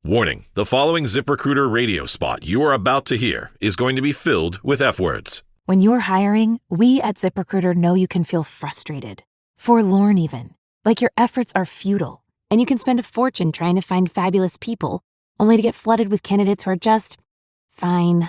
Warning, the following ZipRecruiter radio spot you are about to hear is going to be filled with F-words. When you're hiring, we at ZipRecruiter know you can feel frustrated, forlorn even, like your efforts are futile, and you can spend a fortune trying to find fabulous people, only to get flooded with candidates who are just fine.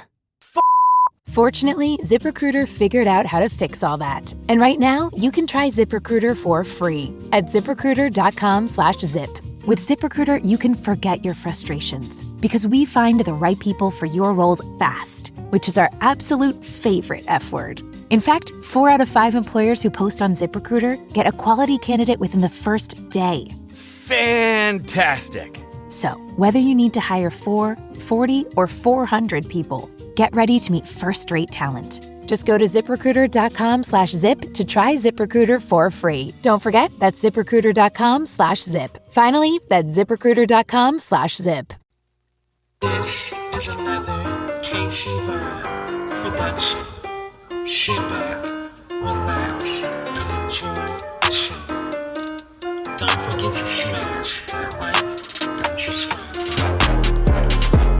Fortunately, ZipRecruiter figured out how to fix all that. And right now, you can try ZipRecruiter for free at ZipRecruiter.com/zip. With ZipRecruiter, you can forget your frustrations because we find the right people for your roles fast, which is our absolute favorite F word. In fact, 4 out of 5 employers who post on ZipRecruiter get a quality candidate within the first day. Fantastic! So, whether you need to hire 4, 40, or 400 people, get ready to meet first-rate talent. Just go to ZipRecruiter.com/zip to try ZipRecruiter for free. Don't forget, that's ZipRecruiter.com/zip. Finally, that's ZipRecruiter.com/zip. This is another KC Vibe production. Sit back, relax, and enjoy the show. Don't forget to smash that like and subscribe.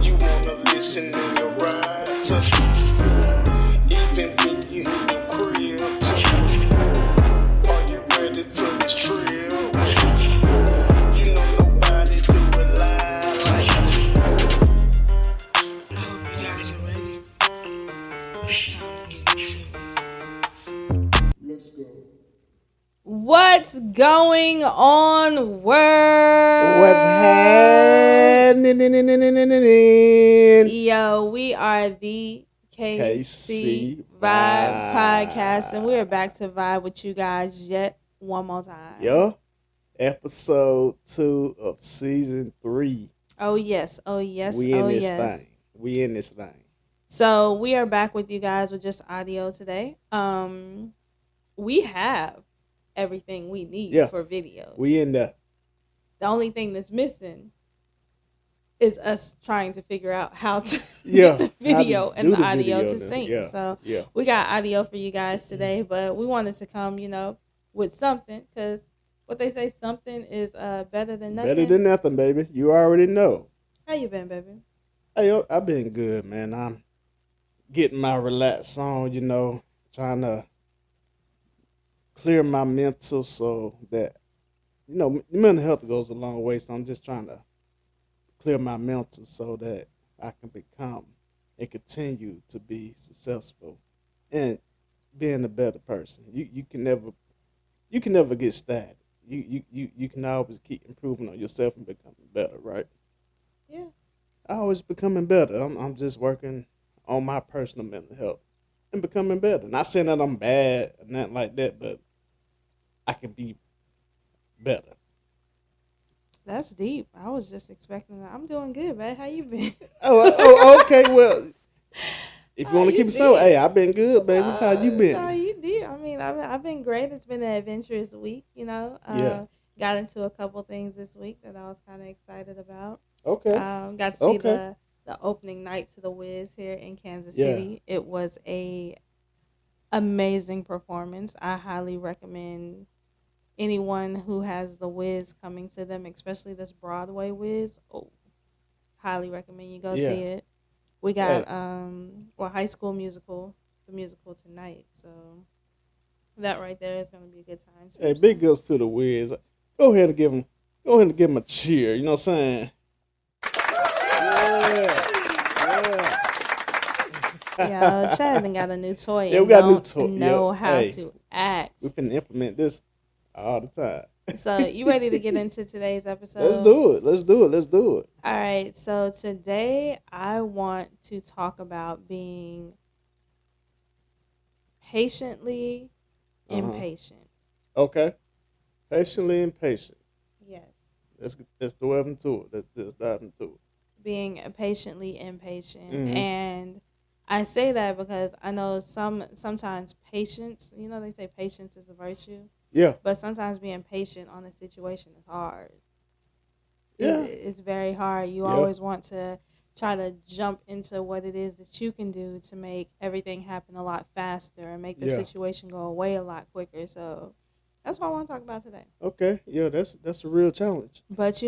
You wanna listen in your ride? Even when you in your crib, are you ready for this trip? You know nobody do it live like you. I hope you guys are ready. It's time to get into it. Let's go. What's going on, world? What's happening? Yo, we are the KC Vibe Podcast, and we are back to vibe with you guys yet one more time. Yo, episode 2 of season 3. Oh yes, oh yes, We in oh this yes. thing. We in this thing. So we are back with you guys with just audio today. We have everything we need for video. We in there. The only thing that's missing is us trying to figure out how to get the video and the audio to sync. So we got audio for you guys today, but we wanted to come, with something, because what they say, something is better than nothing. Better than nothing, baby. You already know. How you been, baby? Hey, I've been good, man. I'm getting my relax on, trying to clear my mental so that, mental health goes a long way. So I'm just trying to clear my mental so that I can become and continue to be successful and being a better person. You can never get stagnant. You can always keep improving on yourself and becoming better, right? Yeah. I always becoming better. I'm just working on my personal mental health and becoming better. Not saying that I'm bad or nothing like that, but I can be better. That's deep. I was just expecting that. I'm doing good, man. How you been? Oh, okay. Well, if you want to keep it so, hey, I've been good, baby. How you been? No, you did. I mean, I've been great. It's been an adventurous week, Got into a couple things this week that I was kind of excited about. Okay. Got to see the opening night to the Wiz here in Kansas City. It was a amazing performance. I highly recommend anyone who has the Wiz coming to them, especially this Broadway Wiz. Oh, highly recommend you go see it. We got High School Musical, the musical tonight. So that right there is going to be a good time. Hey, big ups to the Wiz. Go ahead and give him a cheer. You know what I'm saying? Yeah, Chad done got a new toy. Yeah, we got a new toy. Know how to act. We finna implement this all the time. So you ready to get into today's episode? Let's do it. All right. So today I want to talk about being patiently impatient. Okay. Patiently impatient. Yes. Let's dive into it. Let's dive into it. Being patiently impatient. And I say that because I know sometimes patience, they say patience is a virtue. Yeah. But sometimes being patient on a situation is hard. Yeah. It's very hard. You always want to try to jump into what it is that you can do to make everything happen a lot faster and make the situation go away a lot quicker. So that's what I want to talk about today. Okay. Yeah, that's a real challenge. But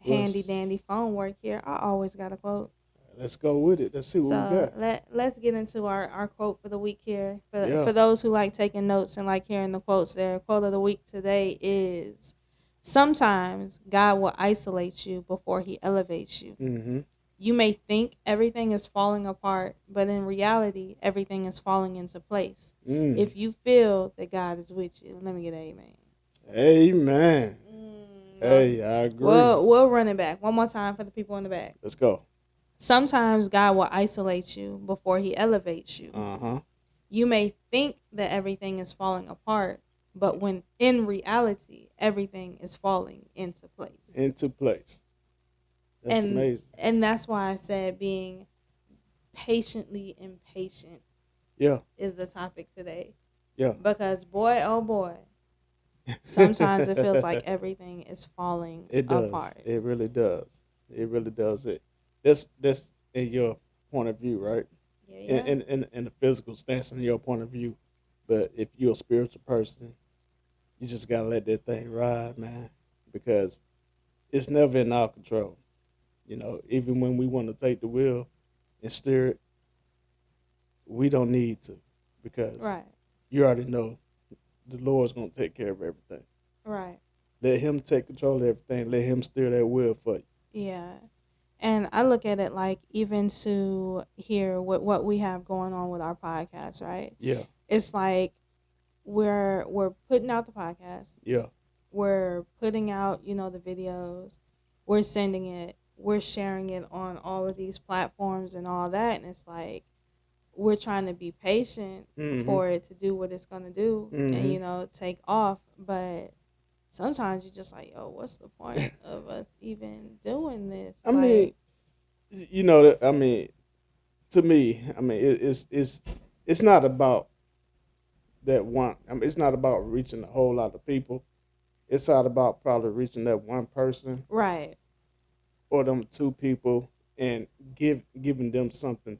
handy dandy phone work here, I always got a quote. Let's go with it. Let's see what we So got. let's get into our quote for the week here. For Yeah. for those who like taking notes and like hearing the quotes, there quote of the week today is: sometimes God will isolate you before He elevates you. Mm-hmm. You may think everything is falling apart, but in reality, everything is falling into place. Mm. If you feel that God is with you, let me get an amen. Amen. Hey, I agree. We'll run it back one more time for the people in the back. Let's go. Sometimes God will isolate you before He elevates you. Uh-huh. You may think that everything is falling apart, but when in reality, everything is falling into place. Into place. That's amazing. And that's why I said being patiently impatient is the topic today. Yeah. Because boy, oh boy, sometimes it feels like everything is falling apart. It really does. It really does. That's in your point of view, right? Yeah. In the physical stance, in your point of view. But if you're a spiritual person, you just gotta let that thing ride, man, because it's never in our control. You know, even when we want to take the wheel and steer it, we don't need to, because you already know the Lord's gonna take care of everything. Right. Let Him take control of everything. Let Him steer that wheel for you. Yeah. And I look at it like, even to hear what we have going on with our podcast, right? Yeah. It's like we're putting out the podcast. Yeah. We're putting out, the videos. We're sending it. We're sharing it on all of these platforms and all that. And it's like we're trying to be patient for it to do what it's going to do and, take off. But sometimes you're just like, yo, what's the point of us even doing this? I mean, to me, it's not about that one. I mean, it's not about reaching a whole lot of people. It's not about probably reaching that one person, right, or them two people, and giving them something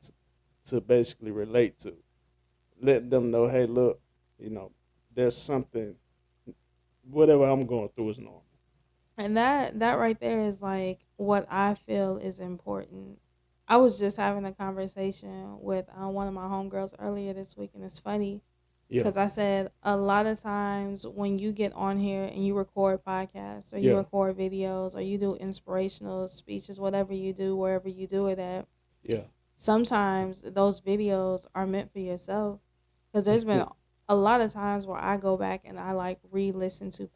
to basically relate to. Letting them know, hey, look, there's something. Whatever I'm going through is normal. And that right there is like what I feel is important. I was just having a conversation with one of my homegirls earlier this week, and it's funny because I said a lot of times when you get on here and you record podcasts or you record videos or you do inspirational speeches, whatever you do, wherever you do it at, sometimes those videos are meant for yourself, because there's been a lot of times where I go back and I like re-listen to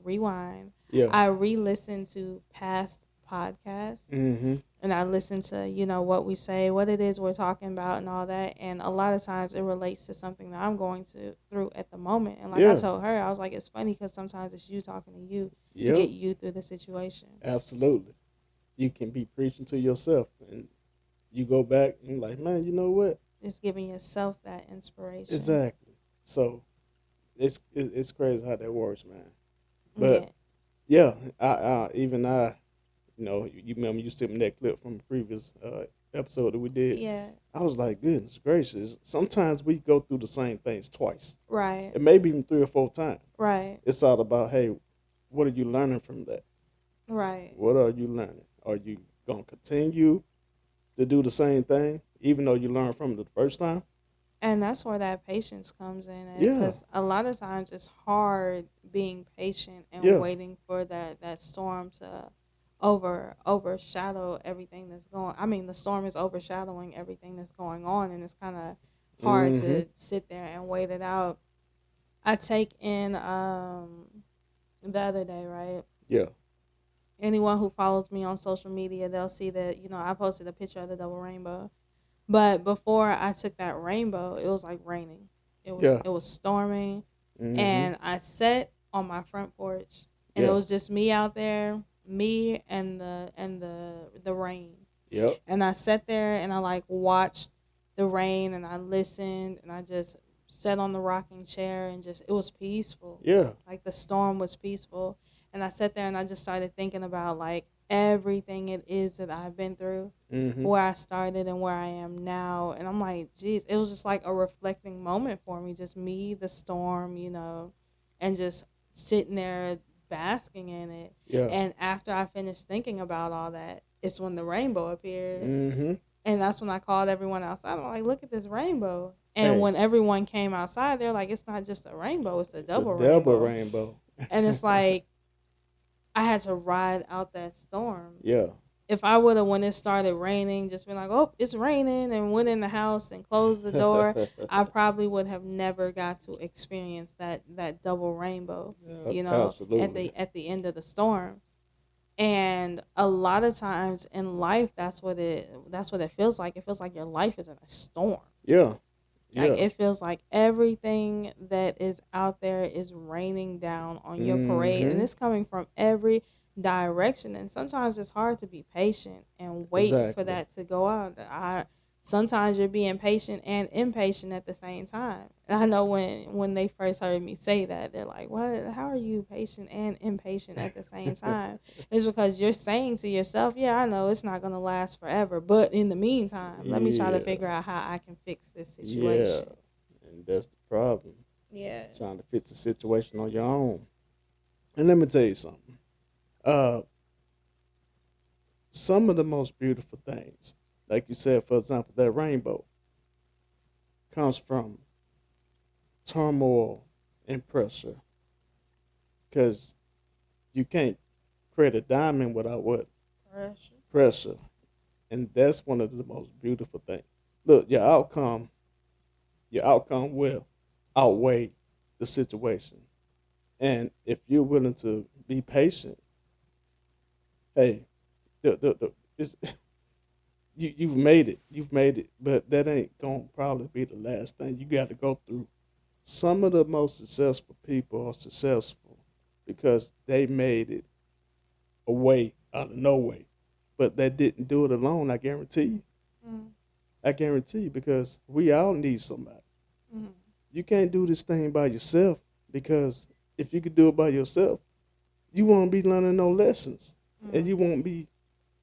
rewind. Yeah. I re-listen to past podcasts and I listen to, what we say, what it is we're talking about and all that. And a lot of times it relates to something that I'm going through at the moment. And like I told her, I was like, it's funny because sometimes it's you talking to you to get you through the situation. Absolutely. You can be preaching to yourself and you go back and like, man, you know what? It's giving yourself that inspiration. Exactly. So it's crazy how that works, man. But I you remember you sent me that clip from a previous episode that we did. Yeah. I was like, goodness gracious. Sometimes we go through the same things twice. Right. And maybe even 3 or 4 times. Right. It's all about, hey, what are you learning from that? Right. What are you learning? Are you going to continue to do the same thing, even though you learned from it the first time? And that's where that patience comes in. Because a lot of times it's hard being patient and waiting for that storm to overshadow everything that's going. I mean, the storm is overshadowing everything that's going on, and it's kind of hard to sit there and wait it out. I take in the other day, right? Yeah. Anyone who follows me on social media, they'll see that, I posted a picture of the double rainbow. But before I took that rainbow, it was like raining. It was storming. And I sat on my front porch, and it was just me out there, me and the rain. Yep. And I sat there and I like watched the rain and I listened and I just sat on the rocking chair and just, it was peaceful. Yeah. Like the storm was peaceful. And I sat there and I just started thinking about like everything it is that I've been through, where I started and where I am now. And I'm like, geez, it was just like a reflecting moment for me. Just me, the storm, and just sitting there basking in it. Yeah. And after I finished thinking about all that, it's when the rainbow appeared. Mm-hmm. And that's when I called everyone outside. I'm like, look at this rainbow. And Hey. when everyone came outside, they're like, it's not just a rainbow, it's a double Double rainbow. rainbow. And it's like, I had to ride out that storm. Yeah. If I would have, when it started raining, just been like, oh, it's raining, and went in the house and closed the door, I probably would have never got to experience that double rainbow, Absolutely. at the end of the storm. And a lot of times in life, that's what it feels like. It feels like your life is in a storm. Yeah. Like it feels like everything that is out there is raining down on your parade, and it's coming from every direction. And sometimes it's hard to be patient and wait for that to go out. Sometimes you're being patient and impatient at the same time. And I know when they first heard me say that, they're like, "What? How are you patient and impatient at the same time?" It's because you're saying to yourself, "Yeah, I know it's not going to last forever, but in the meantime, let me try to figure out how I can fix this situation." Yeah, and that's the problem. Yeah. Trying to fix the situation on your own. And let me tell you something. Some of the most beautiful things, like you said, for example, that rainbow, comes from turmoil and pressure. Because you can't create a diamond without what? Pressure. And that's one of the most beautiful things. Look, your outcome will outweigh the situation. And if you're willing to be patient, hey, it's, you've made it. You've made it. But that ain't going to probably be the last thing you got to go through. Some of the most successful people are successful because they made it a way out of no way. But they didn't do it alone, I guarantee you. I guarantee you, because we all need somebody. You can't do this thing by yourself, because if you could do it by yourself, you won't be learning no lessons. And you won't be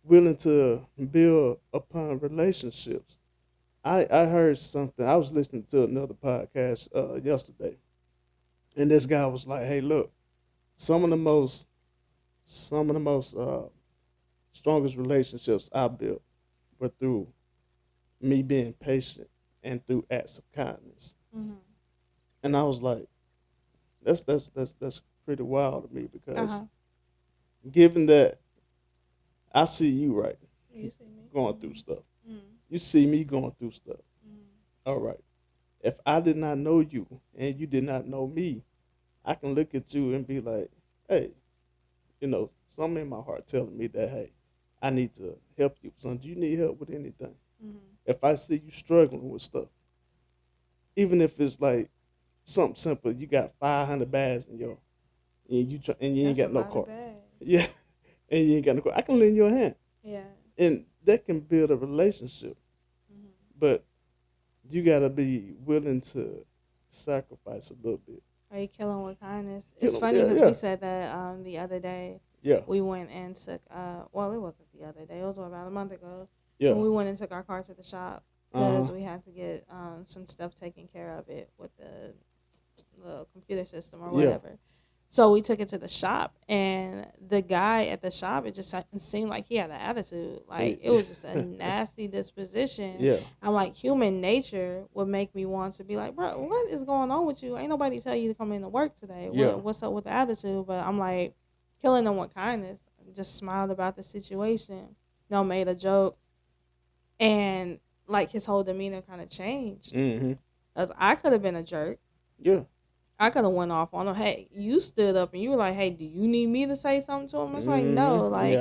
willing to build upon relationships. I heard something. I was listening to another podcast yesterday, and this guy was like, "Hey, look, some of the most strongest relationships I built were through me being patient and through acts of kindness." And I was like, "That's pretty wild to me, because given that I see you right, You see me going through stuff, you see me going through stuff. All right, if I did not know you and you did not know me, I can look at you and be like, hey, something in my heart telling me that, hey, I need to help you. Son, do you need help with anything? If I see you struggling with stuff, even if it's like something simple, you got 500 bags in your, and you ain't got no car. Yeah, and you ain't got no car. I can lend you a hand. Yeah. And that can build a relationship. But you got to be willing to sacrifice a little bit. Are you killing with kindness? It's funny because we said that the other day. Yeah. We went and took, well, it wasn't the other day. It was about a month ago. Yeah. When we went and took our car to the shop because we had to get some stuff taken care of it with the computer system or whatever. So we took it to the shop, and the guy at the shop, it just seemed like he had an attitude. Like, it was just a nasty disposition. Yeah. I'm like, human nature would make me want to be like, bro, what is going on with you? Ain't nobody tell you to come into work today. Yeah. What's up with the attitude? But I'm like, killing them with kindness. Just smiled about the situation. Made a joke. And, like, his whole demeanor kind of changed. Because I could have been a jerk. Yeah. I could have went off on him. Hey, you stood up and you were like, hey, do you need me to say something to him? I was like, no. Like,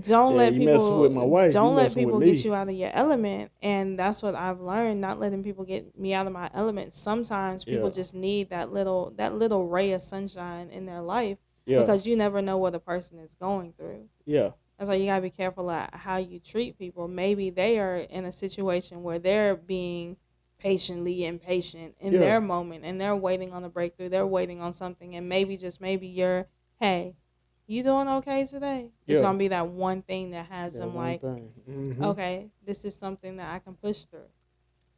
don't let people messing with my wife. Don't let people get you out of your element. And that's what I've learned, not letting people get me out of my element. Sometimes people just need that little ray of sunshine in their life because you never know what a person is going through. Yeah. That's why you gotta be careful at how you treat people. Maybe they are in a situation where they're being patiently impatient in their moment, and they're waiting on a breakthrough. They're waiting on something, and maybe you're, hey, you doing okay today? It's gonna be that one thing that has them like, okay, this is something that I can push through.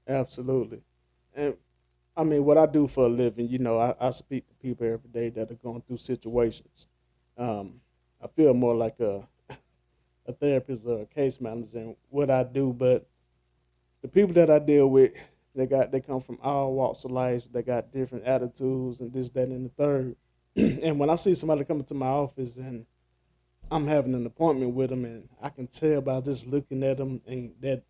Absolutely. And I mean, what I do for a living, I speak to people every day that are going through situations, I feel more like a therapist or a case manager in what I do, but the people that I deal with, they come from all walks of life. They got different attitudes and this, that, and the third. And when I see somebody coming to my office and I'm having an appointment with them, and I can tell by just looking at them and that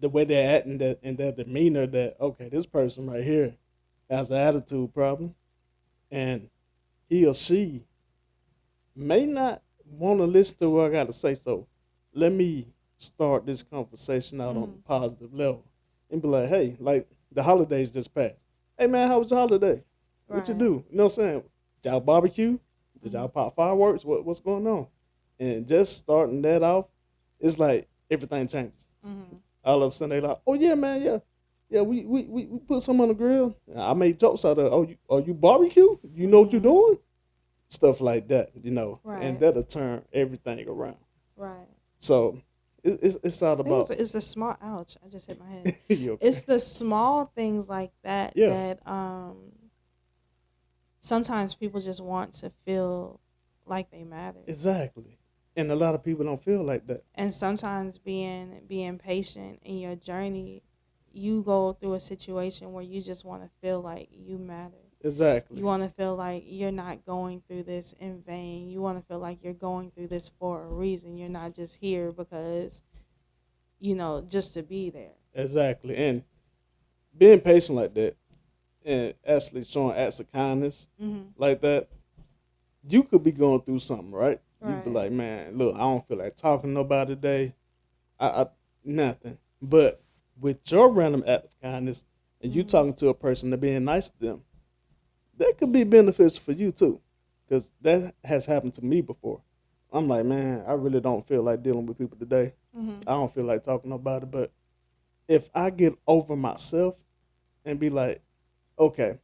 the way they're acting, that and their demeanor, that okay, this person right here has an attitude problem, and he or she may not want to listen to what I got to say. So let me start this conversation out on a positive level and be like, hey, like the holidays just passed. Hey man, how was your holiday? What you Right. do? You know what I'm saying? Did y'all barbecue? Did y'all pop fireworks? What's going on? And just starting that off, it's like everything changes. All of a sudden they like, oh yeah, man, yeah. Yeah, we put some on the grill. I made jokes out of, oh, you barbecue? You know what you're doing? Stuff like that, you know, and Right. that'll turn everything around. Right. So it's all I think about it's the small. Ouch! I just hit my head. you okay? It's the small things like that Yeah. that sometimes people just want to feel like they matter. Exactly, and a lot of people don't feel like that. And sometimes being patient in your journey, you go through a situation where you just want to feel like you matter. Exactly, You want to feel like you're not going through this in vain. You want to feel like you're going through this for a reason. You're not just here because, just to be there. exactly, and being patient like that, and actually showing acts of kindness like that, you could be going through something, right? You'd be Right. like, man, look, I don't feel like talking to nobody today. I nothing. But with your random act of kindness and you talking to a person and being nice to them, that could be beneficial for you too, because that has happened to me before. I'm like, man, I really don't feel like dealing with people today. I don't feel like talking to nobody. But if I get over myself and be like, okay,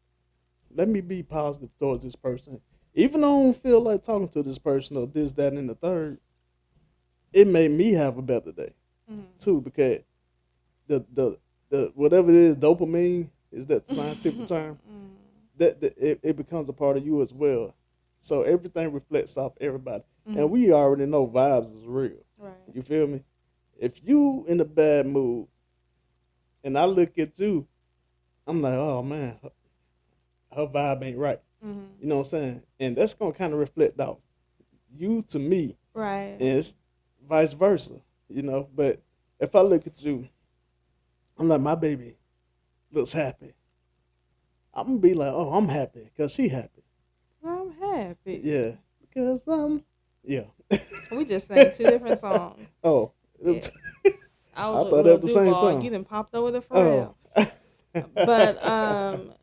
let me be positive towards this person, even though I don't feel like talking to this person or this, that, and the third, it made me have a better day too, because the whatever it is, dopamine is that the scientific term, that it becomes a part of you as well. So everything reflects off everybody, and we already know vibes is real. Right. You feel me? If you in a bad mood, and I look at you, I'm like, oh man, her vibe ain't right. You know what I'm saying? And that's gonna kind of reflect off you to me, Right. and it's vice versa. You know, but if I look at you, I'm like, my baby looks happy. I'm gonna be like, oh, I'm happy because she happy. I'm happy. Yeah, because yeah. We just sang two different songs. Oh, Yeah. I was I with thought that Lil was the same Duval. song. You done popped over the Oh, Pharrell. But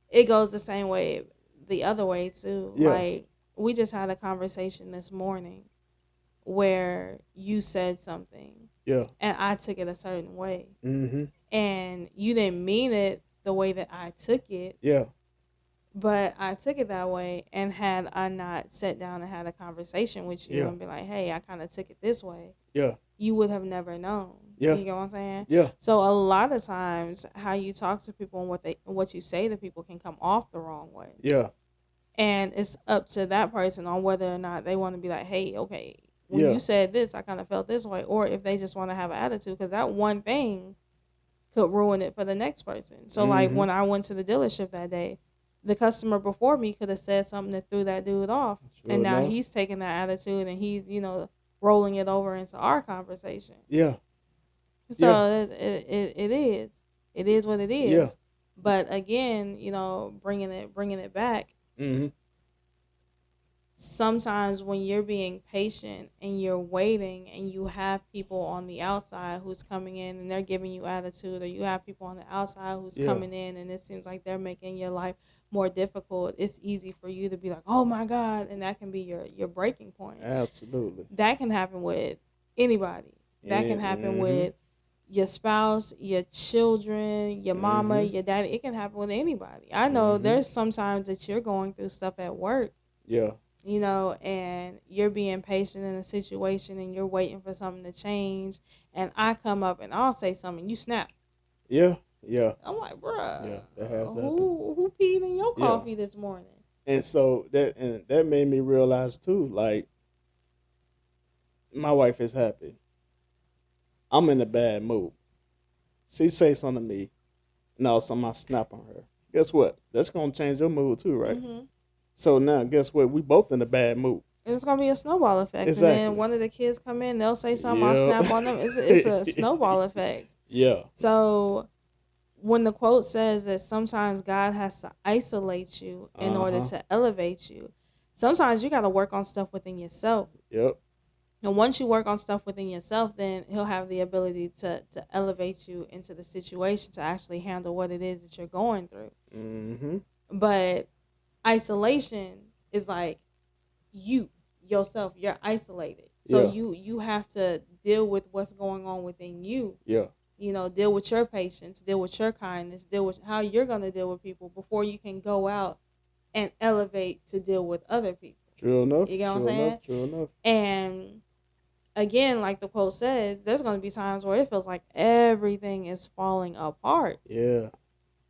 it goes the same way, the other way too. Yeah. Like we just had a conversation this morning where you said something yeah. and I took it a certain way, Mm-hmm. and you didn't mean it the way that I took it, Yeah. but I took it that way. And had I not sat down and had a conversation with you Yeah. and be like, hey, I kind of took it this way, Yeah. you would have never known. Yeah. You get what I'm saying? Yeah. So a lot of times how you talk to people and what you say to people can come off the wrong way. Yeah. And it's up to that person on whether or not they want to be like, hey, okay, when Yeah. you said this, I kind of felt this way. Or if they just want to have an attitude, because that one thing could ruin it for the next person. So like when I went to the dealership that day, the customer before me could have said something that threw that dude off. Sure And now enough. he's taking that attitude and he's, rolling it over into our conversation. Yeah. So Yeah. it is. It is what it is. Yeah. But again, bringing it back, Mm-hmm. sometimes when you're being patient and you're waiting and you have people on the outside who's coming in and they're giving you attitude, or you have people on the outside who's Yeah. coming in and it seems like they're making your life more difficult, it's easy for you to be like, oh my God, and that can be your breaking point. Absolutely. That can happen with anybody. That can happen with your spouse, your children, your mama, your daddy. It can happen with anybody. I know there's sometimes that you're going through stuff at work, Yeah. and you're being patient in a situation and you're waiting for something to change. And I come up and I'll say something, you snap. Yeah. Yeah. I'm like, bruh, Yeah. That has happened. who peed in your Yeah. coffee this morning? And so that made me realize too, like my wife is happy. I'm in a bad mood. She say something to me, and all of a sudden I snap on her. Guess what? That's gonna change your mood too, right? Mm-hmm. So now, guess what? We both in a bad mood. And it's gonna be a snowball effect. And then Exactly. one of the kids come in, they'll say something, I'll Yep. snap on them. It's a snowball effect. Yeah. So when the quote says that sometimes God has to isolate you in order Uh-huh. to elevate you, sometimes you got to work on stuff within yourself. Yep. And once you work on stuff within yourself, then he'll have the ability to elevate you into the situation to actually handle what it is that you're going through. Mm-hmm. But isolation is like you yourself, you're isolated. So Yeah. you have to deal with what's going on within you. Yeah. You know, deal with your patience, deal with your kindness, deal with how you're going to deal with people before you can go out and elevate to deal with other people. True enough. You get what I'm True saying? enough. True enough. And again, like the quote says, there's going to be times where it feels like everything is falling apart. Yeah.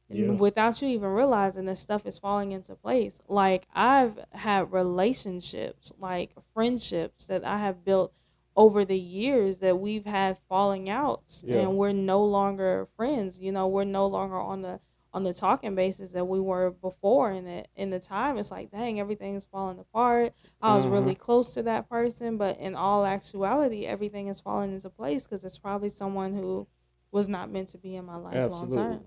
Yeah. Without you even realizing this stuff is falling into place. Like I've had relationships, like friendships that I have built over the years that we've had falling outs, Yeah. and we're no longer friends. You know, we're no longer on the talking basis that we were before. And in the time, it's like, dang, everything's falling apart. I was really close to that person, but in all actuality, everything is falling into place because it's probably someone who was not meant to be in my life Absolutely. long term.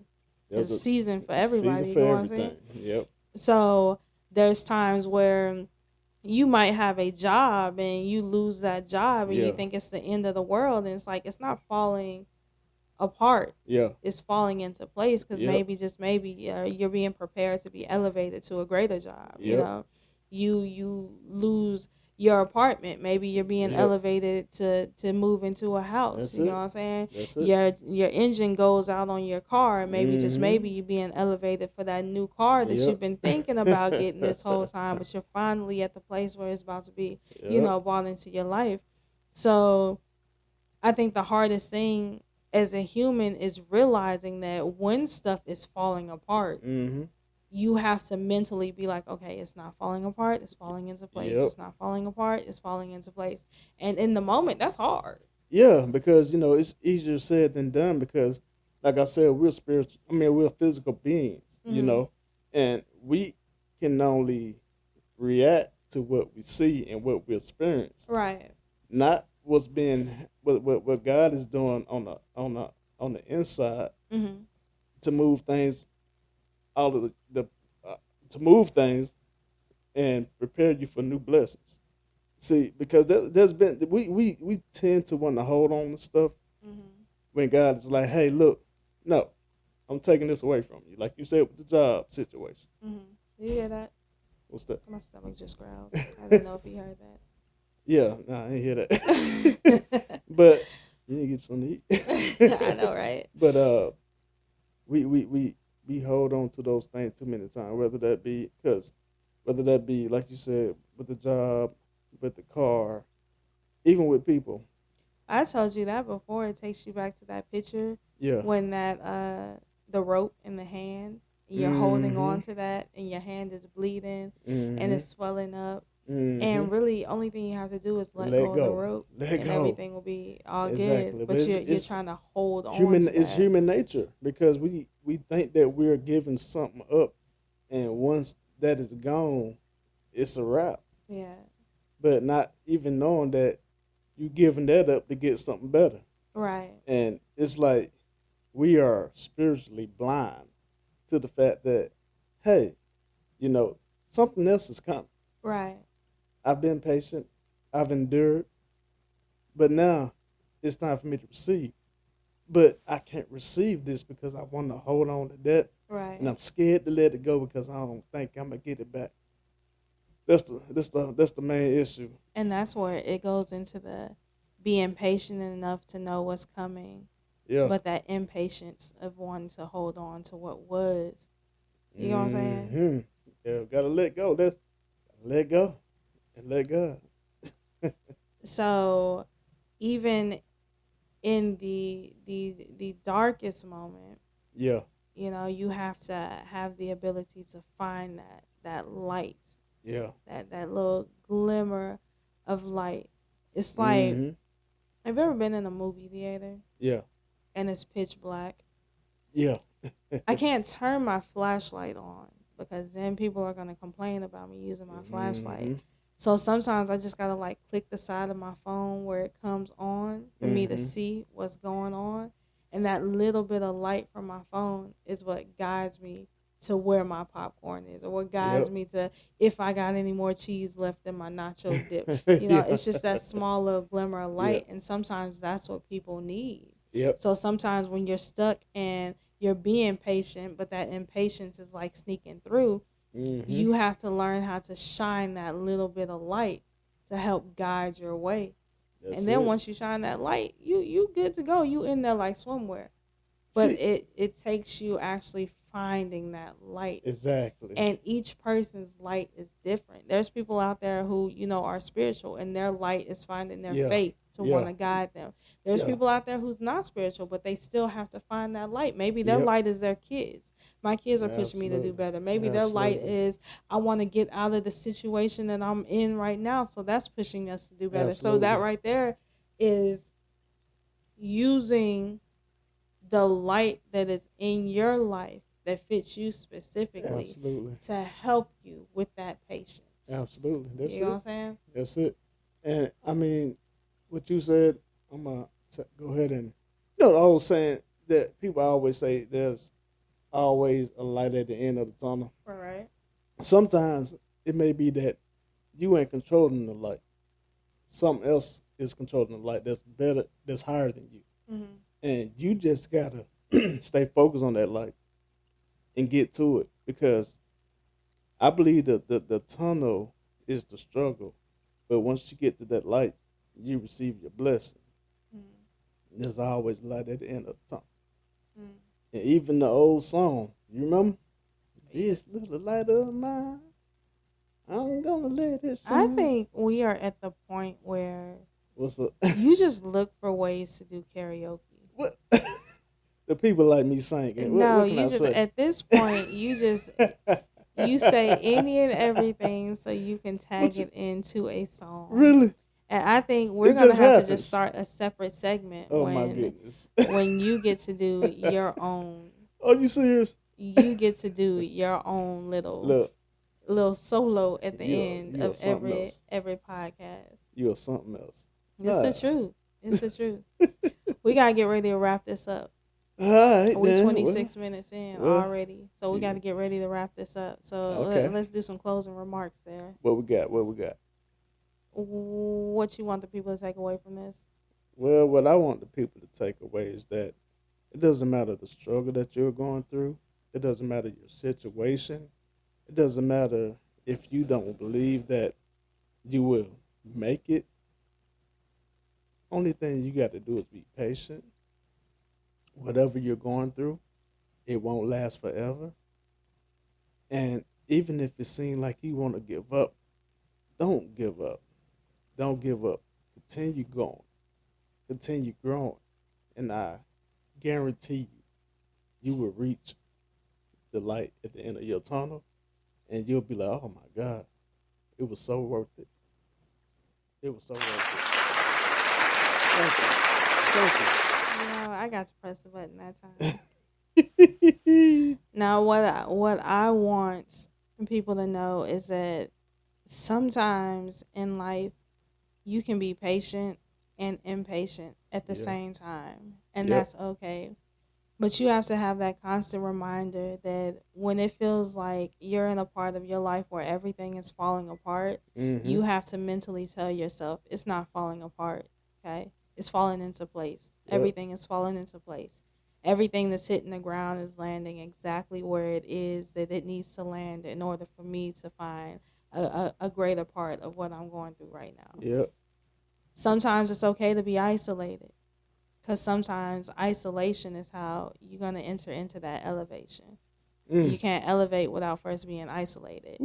There's It's a season for everybody. Season You for know what I'm saying? everything. Yep. So there's times where you might have a job and you lose that job and Yeah. you think it's the end of the world, and it's like it's not falling apart. Yeah. It's falling into place because Yep. maybe, just maybe, you're being prepared to be elevated to a greater job. You Yep. know, you lose your apartment. Maybe you're being Yep. elevated to move into a house. That's you it. know what I'm saying? That's it. Your engine goes out on your car, and maybe just Mhm. maybe you're being elevated for that new car that Yep. you've been thinking about getting this whole time, but you're finally at the place where it's about to be, Yep. brought into your life. So I think the hardest thing as a human is realizing that when stuff is falling apart, Mm-hmm. you have to mentally be like, okay, it's not falling apart, it's falling into place. Yep. It's not falling apart, it's falling into place. And in the moment, that's hard. Yeah, because it's easier said than done. Because, like I said, we're spiritual. I mean, we're physical beings. Mhm. And we can only react to what we see and what we experience, Right. not what's being what God is doing on the inside Mm-hmm. to move things out of the to move things and prepare you for new blessings. See, because there's been we tend to want to hold on to stuff Mm-hmm. when God is like, hey, look, no, I'm taking this away from you. Like you said with the job situation. Mm-hmm. You hear that? What's that? My stomach just growled. I didn't know if you heard Yeah, nah, I ain't hear that. that. But you need to get something to eat. I know, right? But we hold on to those things too many times, whether that be like you said with the job, with the car, even with people. I told you that before. It takes you back to that picture Yeah. when that the rope in the hand, you're holding on Mhm. to that, and your hand is bleeding and Mhm. it's swelling up. Mhm. And really, only thing you have to do is let Let go of the go. rope, Let and go. everything will be all Exactly. good. But But it's, you're it's trying to hold on human. to It's that. human nature because we think that we're giving something up, and once that is gone, it's a wrap. Yeah. But not even knowing that you giving that up to get something better. Right. And it's like we are spiritually blind to the fact that, hey, something else is coming. Right. I've been patient, I've endured, but now it's time for me to receive. But I can't receive this because I want to hold on to that, Right. and I'm scared to let it go because I don't think I'm gonna get it back. That's the main issue. And that's where it goes into the being patient enough to know what's coming, Yeah. but that impatience of wanting to hold on to what was. You know what I'm saying? Hmm. Yeah, gotta let go. Gotta let go and let God. So even in the darkest moment, Yeah. you have to have the ability to find that light, Yeah. that little glimmer of light. It's like, Mm-hmm. have you ever been in a movie theater Yeah. and it's pitch black? Yeah. I can't turn my flashlight on because then people are going to complain about me using my flashlight. Mm-hmm. So sometimes I just got to like click the side of my phone where it comes on for me to Mm-hmm. see what's going on. And that little bit of light from my phone is what guides me to where my popcorn is, or what guides Yep. me to if I got any more cheese left in my nacho dip. Yeah. It's just that small little glimmer of Yeah. light. And sometimes that's what people need. Yep. So sometimes when you're stuck and you're being patient, but that impatience is like sneaking through, Mm-hmm. you have to learn how to shine that little bit of light to help guide your way. That's And then it. once you shine that light, you good to go. You in there like swimwear. But See, it takes you actually finding that light. exactly. And each person's light is different. There's people out there who, are spiritual, and their light is finding their Yeah. faith to want Yeah. to guide them. There's Yeah. people out there who's not spiritual, but they still have to find that light. Maybe their Yep. light is their kids. My kids are pushing me to do Absolutely. better. Maybe their light Absolutely. is I want to get out of the situation that I'm in right now, so that's pushing us to do better. So that Absolutely. right there is using the light that is in your life that fits you specifically Absolutely. to help you with that patience. Absolutely. That's You know what I'm it. saying? That's it. And I mean, what you said, I'm gonna go ahead and the old saying that people always say there's always a light at the end of the tunnel. All right. Sometimes it may be that you ain't controlling the light. Something else is controlling the light that's better, that's higher than you. Mm-hmm. And you just gotta stay focused on that light and get to it, because I believe that the tunnel is the struggle, but once you get to that light, you receive your blessing. Mm-hmm. There's always light at the end of the tunnel. Mm-hmm. And even the old song, you remember? This little light of mine, I'm gonna let it I shine. think we are at the point where What's up? you just look for ways to do karaoke. What? The people like me singing. No, What can you I just say? at this point you say any and everything so you can tag it into a song. Really? And I think we're It gonna just have to happens. just start a separate segment Oh my when goodness. when you get to do your own. Are you serious? You get to do your own Look, little solo at the you end are of something else. every podcast. You are something else. It's the truth. It's the truth. We gotta get ready to wrap this up. All right, We then. 26 minutes in well, already, so we got to get ready to wrap this up. So Okay. let's do some closing remarks there. What we got? What we got? What you want the people to take away from this? Well, what I want the people to take away is that it doesn't matter the struggle that you're going through. It doesn't matter your situation. It doesn't matter if you don't believe that you will make it. Only thing you got to do is be patient. Whatever you're going through, it won't last forever. And even if it seems like you want to give up, don't give up. Don't give up. Continue going. Continue growing. And I guarantee you will reach the light at the end of your tunnel, and you'll be like, oh my God, it was so worth it. It was so worth it. Thank you. Thank I got to press the button that time. you. Now, what I want people to know is that sometimes in life you can be patient and impatient at the Yeah. same time, and Yep. that's okay. But you have to have that constant reminder that when it feels like you're in a part of your life where everything is falling apart, you have to mentally tell yourself it's not falling apart, okay? It's falling into place. Yep. Everything is falling into place. Everything that's hitting the ground is landing exactly where it is that it needs to land in order for me to find a greater part of what I'm going through right now. Yep. Sometimes it's okay to be isolated, because sometimes isolation is how you're going to enter into that elevation. You can't elevate without first being isolated.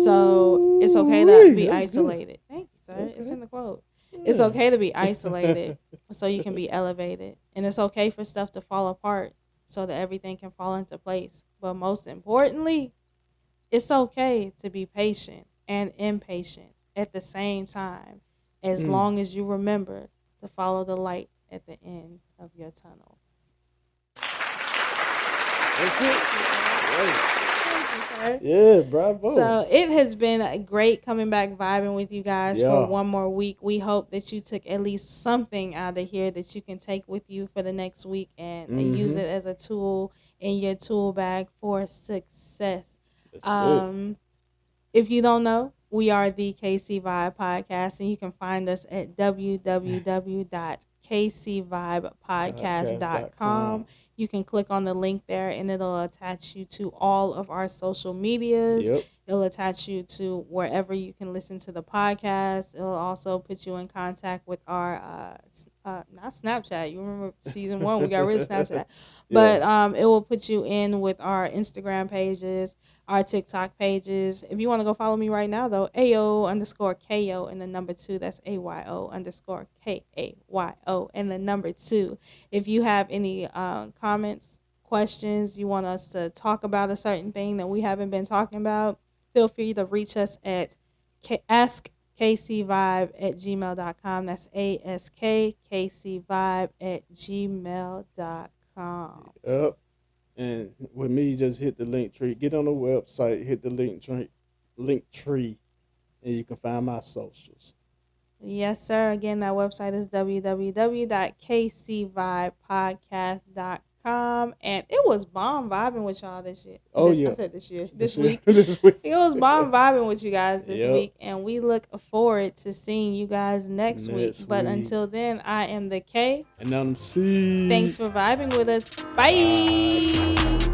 So it's okay to be isolated. Thank you, sir. It's in the quote. It's okay to be isolated so you can be elevated. And it's okay for stuff to fall apart so that everything can fall into place. But most importantly, it's okay to be patient and impatient at the same time, as long as you remember to follow the light at the end of your tunnel. That's it. Thank you, sir. Yeah, bravo. So it has been great coming back vibing with you guys Yeah. for one more week. We hope that you took at least something out of here that you can take with you for the next week and use it as a tool in your tool bag for success. That's it. If you don't know, we are the KC Vibe Podcast, and you can find us at www.kcvibepodcast.com. You can click on the link there, and it'll attach you to all of our social medias. Yep. It'll attach you to wherever you can listen to the podcast. It'll also put you in contact with our not Snapchat. You remember season 1, we got rid of Snapchat. But it will put you in with our Instagram pages, our TikTok pages. If you want to go follow me right now, though, AO_KO and the number 2. That's AYO_KAYO and the number 2. If you have any comments, questions, you want us to talk about a certain thing that we haven't been talking about, feel free to reach us at askkcvibe@gmail.com. That's askkcvibe@gmail.com. Yep. And with me, just hit the link tree. Get on the website, hit the link tree, and you can find my socials. Yes, sir. Again, that website is www.kcvibepodcast.com. And it was bomb vibing with y'all this year. Oh, I yeah. said this week. This week. It was bomb vibing with you guys this Yep. week. And we look forward to seeing you guys next week. But week. until then, I am the K. And I'm C. Thanks for vibing with us. Bye.